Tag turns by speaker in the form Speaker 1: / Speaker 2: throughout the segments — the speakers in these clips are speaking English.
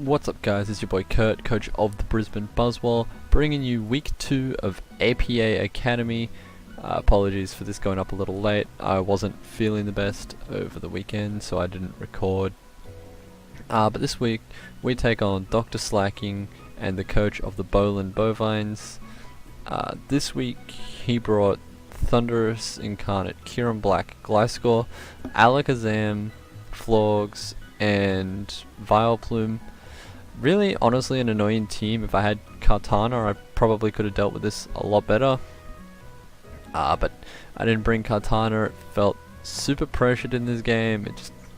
Speaker 1: What's up guys, it's your boy Curt, coach of the Brisbane Buzzwole, bringing you week 2 of APA Academy. Apologies for this going up a little late. I wasn't feeling the best over the weekend, so I didn't record. But this week we take on Dr.Slaking and the coach of the Bowland Bovines. This week he brought Thunderous Incarnate, Kieran Black, Gliscor, Alakazam, Flogs, and Vileplume. Really, honestly, an annoying team. If I had Kartana, I probably could have dealt with this a lot better. But I didn't bring Kartana. It felt super pressured in this game.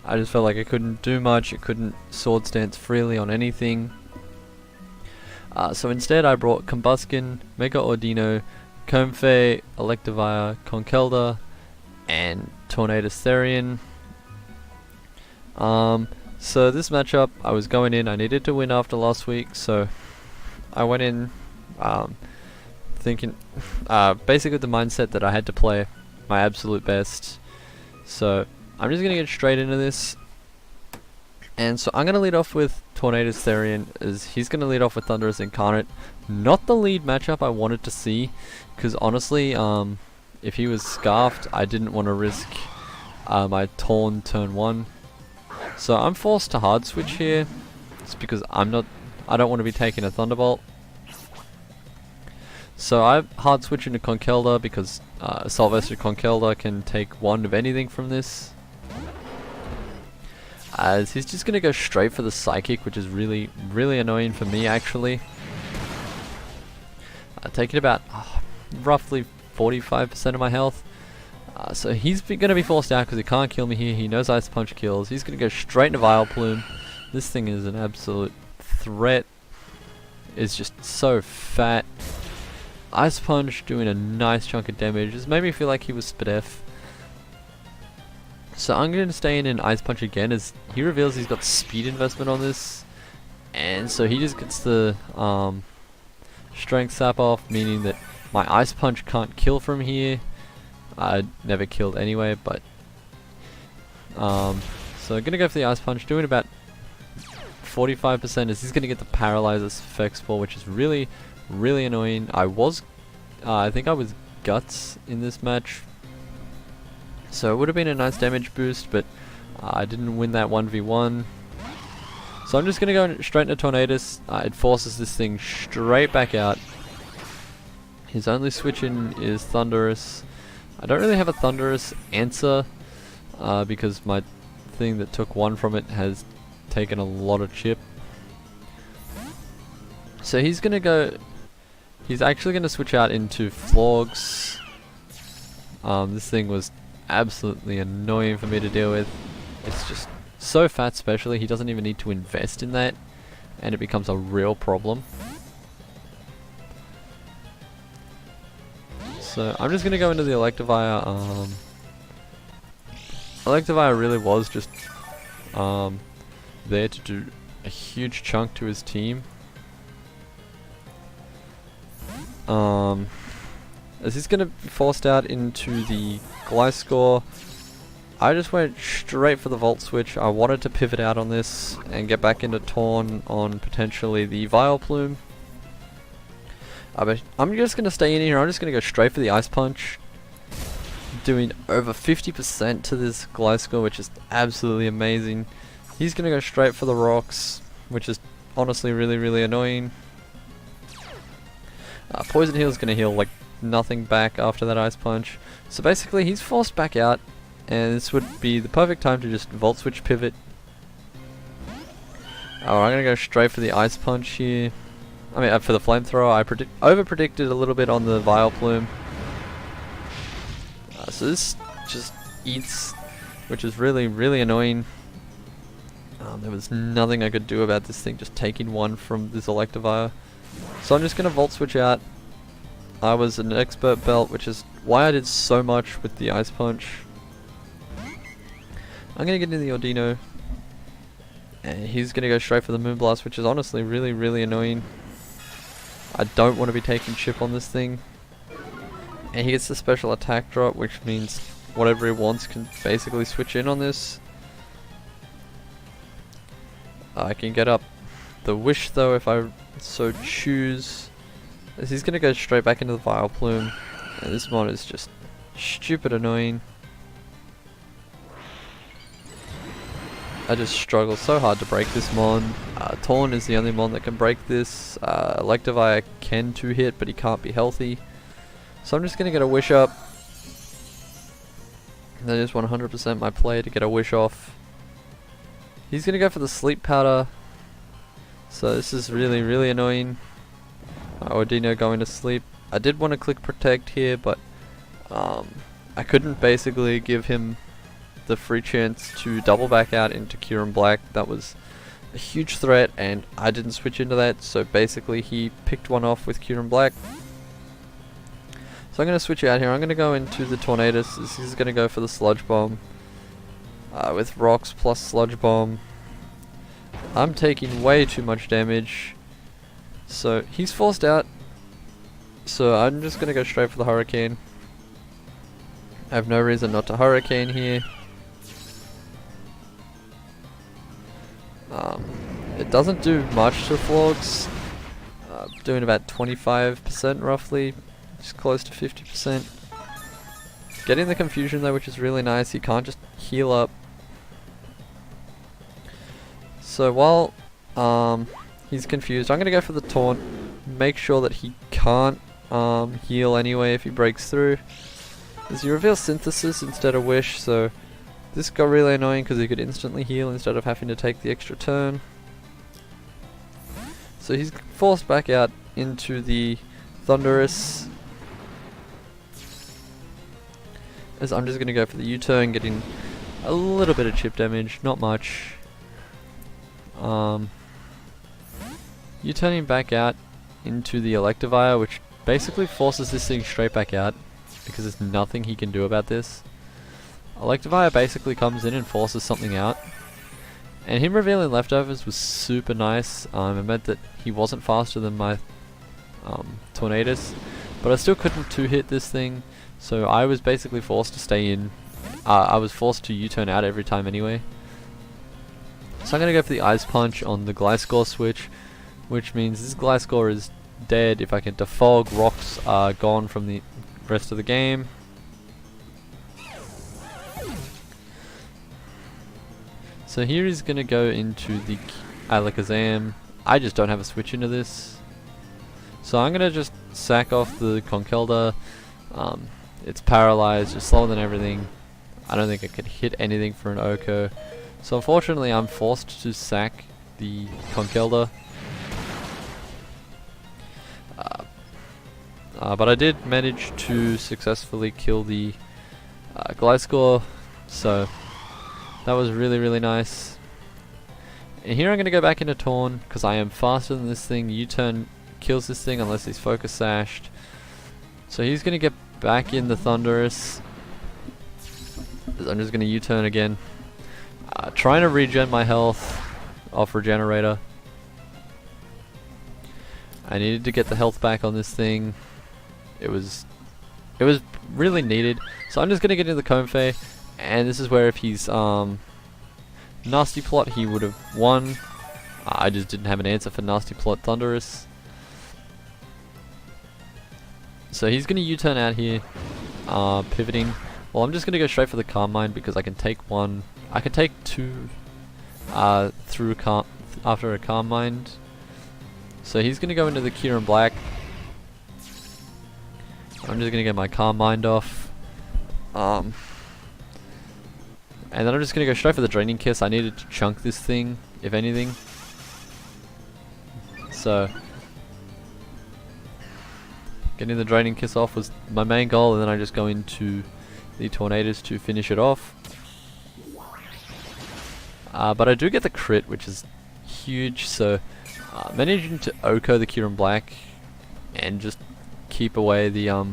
Speaker 1: I just felt like I couldn't do much. I couldn't sword stance freely on anything. So instead, I brought Combuskin, Mega Ordino, Comfey, Electivire, Conkeldurr, and Tornadus Therian. So this matchup, I was going in, I needed to win after last week, so I went in thinking, basically the mindset that I had to play my absolute best. So I'm just going to get straight into this. And so I'm going to lead off with Tornadus Therian, as he's going to lead off with Thunderous Incarnate. Not the lead matchup I wanted to see, because honestly, if he was Scarfed, I didn't want to risk my Torn turn 1. So I'm forced to hard switch here. It's because I don't want to be taking a Thunderbolt. So I hard switch into Conkeldurr because Assault Vested Conkeldurr can take one of anything from this. As he's just going to go straight for the Psychic, which is really, really annoying for me actually. Taking about roughly 45% of my health. So he's going to be forced out because he can't kill me here. He knows Ice Punch kills. He's going to go straight into Vileplume. This thing is an absolute threat. It's just so fat. Ice Punch doing a nice chunk of damage. This made me feel like he was Spadef. So I'm going to stay in Ice Punch again, as he reveals he's got speed investment on this. And so he just gets the Strength Sap off, meaning that my Ice Punch can't kill from here. I never killed anyway, but so I'm gonna go for the Ice Punch, doing about 45%, as he's gonna get the Paralyzer's Effect Spore, which is really, really annoying. I think I was Guts in this match, so it would have been a nice damage boost, but I didn't win that 1v1. So I'm just gonna go straight into Tornadus. It forces this thing straight back out. His only switch in is Thunderous. I don't really have a Thunderous answer because my thing that took one from it has taken a lot of chip. So he's actually gonna switch out into Flogs. This thing was absolutely annoying for me to deal with. It's just so fat, especially. He doesn't even need to invest in that, and it becomes a real problem. So I'm just gonna go into the Electivire. Electivire really was just there to do a huge chunk to his team. As he's gonna be forced out into the Gliscor, I just went straight for the Volt Switch. I wanted to pivot out on this and get back into Torn on potentially the Vileplume. But I'm just going to stay in here. I'm just going to go straight for the Ice Punch, doing over 50% to this Gliscor, which is absolutely amazing. He's going to go straight for the Rocks, which is honestly really, really annoying. Poison Heal is going to heal like nothing back after that Ice Punch. So basically he's forced back out, and this would be the perfect time to just Volt Switch pivot. Oh, I'm going to go straight for the Ice Punch here. I mean, for the Flamethrower, I over-predicted a little bit on the Vileplume. So this just eats, which is really, really annoying. There was nothing I could do about this thing just taking one from this Electivire. So I'm just going to Volt Switch out. I was an Expert Belt, which is why I did so much with the Ice Punch. I'm going to get into the Ordino, and he's going to go straight for the Moonblast, which is honestly really, really annoying. I don't want to be taking chip on this thing. And he gets the special attack drop, which means whatever he wants can basically switch in on this. I can get up the Wish though, if I so choose, is he's gonna go straight back into the Vileplume, and this mon is just stupid annoying. I just struggle so hard to break this mon. Torn is the only mon that can break this. Electivire can 2-hit, but he can't be healthy. So I'm just gonna get a Wish up. That is 100% my play, to get a Wish off. He's gonna go for the Sleep Powder. So this is really, really annoying. Ordino going to sleep. I did want to click Protect here, but I couldn't basically give him the free chance to double back out into Kyurem Black. That was a huge threat, and I didn't switch into that, so basically he picked one off with Kyurem Black. So I'm going to switch out here. I'm going to go into the Tornadus. This is going to go for the Sludge Bomb. With Rocks plus Sludge Bomb, I'm taking way too much damage. So he's forced out. So I'm just going to go straight for the Hurricane. I have no reason not to Hurricane here. It doesn't do much to Flogs. Doing about 25% roughly. Just close to 50%. Getting the confusion though, which is really nice. He can't just heal up. So while he's confused, I'm going to go for the Taunt. Make sure that he can't heal anyway if he breaks through. As he reveals Synthesis instead of Wish, so this got really annoying because he could instantly heal instead of having to take the extra turn. So he's forced back out into the Thundurus. As I'm just going to go for the U-turn, getting a little bit of chip damage, not much. U-turning back out into the Electivire, which basically forces this thing straight back out because there's nothing he can do about this. Electivire basically comes in and forces something out. And him revealing Leftovers was super nice. It meant that he wasn't faster than my Tornadus, but I still couldn't 2-hit this thing, so I was basically forced to stay in. I was forced to U-turn out every time anyway. So I'm going to go for the Ice Punch on the Gliscor switch, which means this Gliscor is dead. If I can defog, Rocks are gone from the rest of the game. So here he's going to go into the Alakazam. I just don't have a switch into this. So I'm going to just sack off the Conkeldurr. It's paralyzed, just slower than everything. I don't think I could hit anything for an Oko. So unfortunately I'm forced to sack the Conkeldurr. But I did manage to successfully kill the Gliscor, so that was really, really nice. And here I'm going to go back into Torn, because I am faster than this thing. U-turn kills this thing unless he's Focus Sashed. So he's going to get back in the Thundurus. I'm just going to U-turn again. Trying to regen my health off Regenerator. I needed to get the health back on this thing. It was really needed. So I'm just going to get into the Comfey. And this is where if he's Nasty Plot, he would have won. I just didn't have an answer for Nasty Plot Thundurus. So he's going to U-turn out here, pivoting. Well, I'm just going to go straight for the Calm Mind because I can take one. I can take two through after a Calm Mind. So he's going to go into the Kyurem Black. I'm just going to get my Calm Mind off. And then I'm just going to go straight for the Draining Kiss. I needed to chunk this thing, if anything. So getting the Draining Kiss off was my main goal, and then I just go into the Tornadus to finish it off. But I do get the crit, which is huge, so managing to Oko the Kyurem Black and just keep away the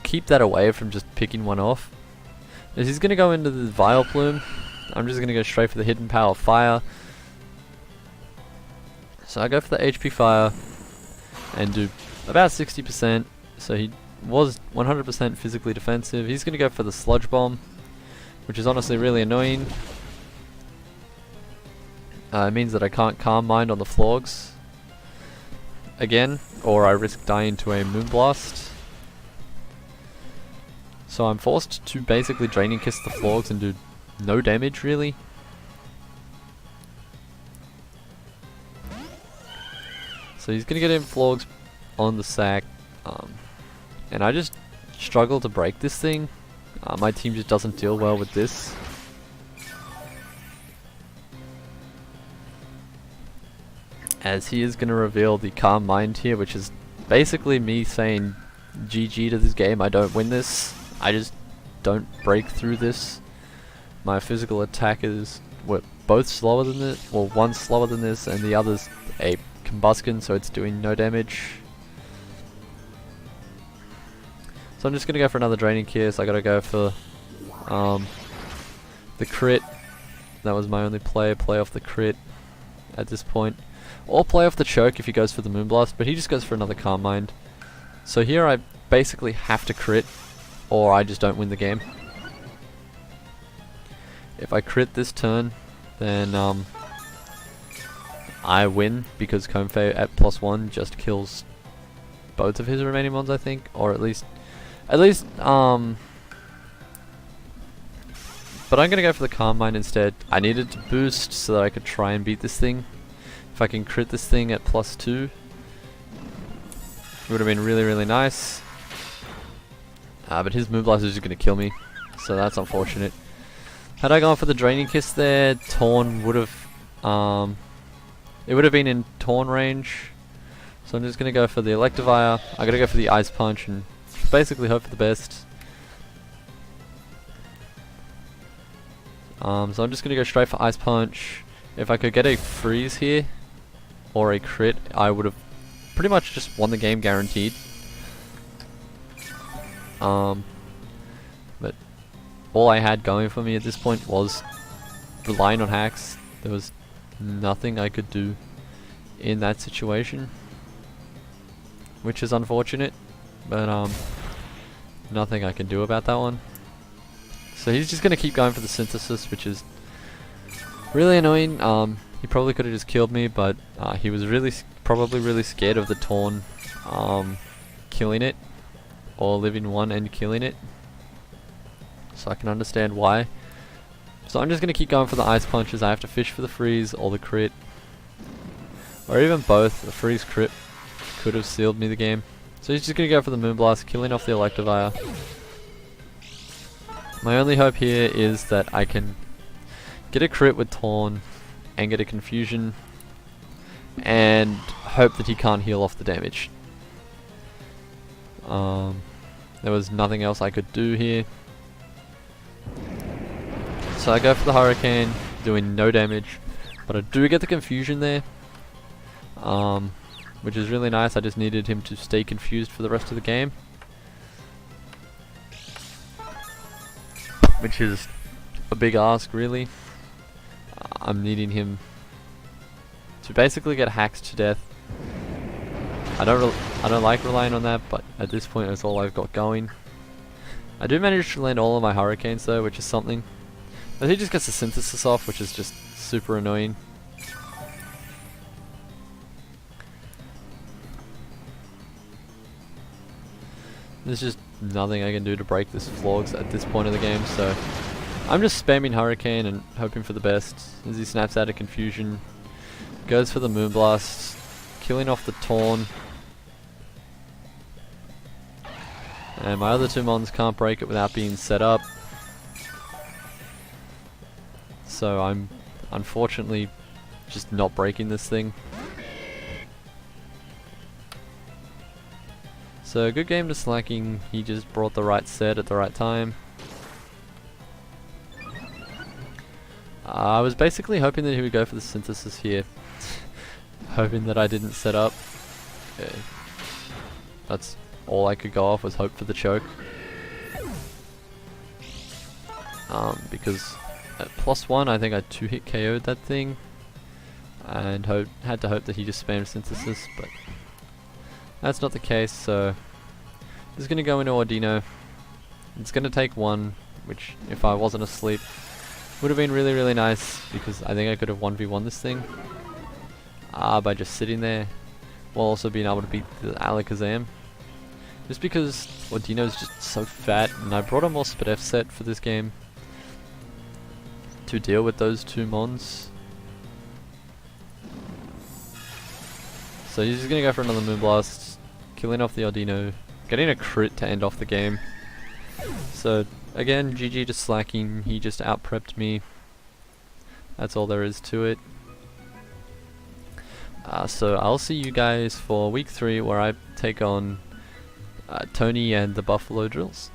Speaker 1: keep that away from just picking one off. As he's going to go into the Vileplume, I'm just going to go straight for the Hidden Power of Fire. So I go for the HP Fire and do about 60%, so he was 100% physically defensive. He's going to go for the Sludge Bomb, which is honestly really annoying. It means that I can't Calm Mind on the Flogs again, or I risk dying to a Moonblast. So I'm forced to basically Draining Kiss the Flogs and do no damage really. So he's gonna get in Flogs on the sack, and I just struggle to break this thing. My team just doesn't deal well with this. As he is going to reveal the Calm Mind here, which is basically me saying GG to this game. I don't win this. I just don't break through this. My physical attackers were both slower than this. Well, one's slower than this and the other's a Combuskin, so it's doing no damage. So I'm just going to go for another Draining Kiss. I got to go for the crit. That was my only play. Play off the crit at this point. Or play off the choke if he goes for the Moonblast, but he just goes for another Calm Mind. So here I basically have to crit, or I just don't win the game. If I crit this turn, then I win, because Comfey at +1 just kills both of his remaining mons, I think, or at least, but I'm gonna go for the Calm Mind instead. I needed to boost so that I could try and beat this thing. If I can crit this thing at +2, it would have been really, really nice. But his Moonblast is just going to kill me, so that's unfortunate. Had I gone for the Draining Kiss there, Torn would have, it would have been in Torn range. So I'm just going to go for the Electivire. I got to go for the Ice Punch and basically hope for the best. So I'm just going to go straight for Ice Punch. If I could get a freeze here, or a crit, I would have pretty much just won the game guaranteed. But all I had going for me at this point was relying on hacks. There was nothing I could do in that situation, which is unfortunate, but nothing I can do about that one. So he's just going to keep going for the Synthesis, which is really annoying. He probably could have just killed me, but he was probably really scared of the Torn killing it, or living one and killing it. So I can understand why. So I'm just going to keep going for the Ice Punches. I have to fish for the freeze or the crit, or even both. The freeze crit could have sealed me the game. So he's just going to go for the Moonblast, killing off the Electivire. My only hope here is that I can get a crit with Torn and get a Confusion, and hope that he can't heal off the damage. There was nothing else I could do here. So I go for the Hurricane, doing no damage, but I do get the Confusion there, which is really nice. I just needed him to stay confused for the rest of the game, which is a big ask really. I'm needing him to basically get hacked to death. I don't like relying on that, but at this point that's all I've got going. I do manage to land all of my Hurricanes though, which is something. But he just gets the Synthesis off, which is just super annoying. There's just nothing I can do to break this Flogs at this point of the game, so I'm just spamming Hurricane and hoping for the best. As he snaps out of Confusion, goes for the Moonblast, killing off the Torn. And my other two mons can't break it without being set up. So I'm unfortunately just not breaking this thing. So good game to Slaking. He just brought the right set at the right time. I was basically hoping that he would go for the Synthesis here. Hoping that I didn't set up. Yeah. That's all I could go off, was hope for the choke. Because at +1 I think I 2-hit KO'd that thing. And had to hope that he just spammed Synthesis, but that's not the case, so just gonna go into Ordino. It's gonna take one, which if I wasn't asleep Would have been really, really nice, because I think I could have 1v1 this thing by just sitting there, while also being able to beat the Alakazam. Just because, well, Dino's just so fat, and I brought a more Spadef set for this game to deal with those two mons. So he's just gonna go for another Moonblast, killing off the Audino, getting a crit to end off the game. So again, GG to Slaking, he just out-prepped me. That's all there is to it. So I'll see you guys for week 3, where I take on Tony and the Buffalo Drills.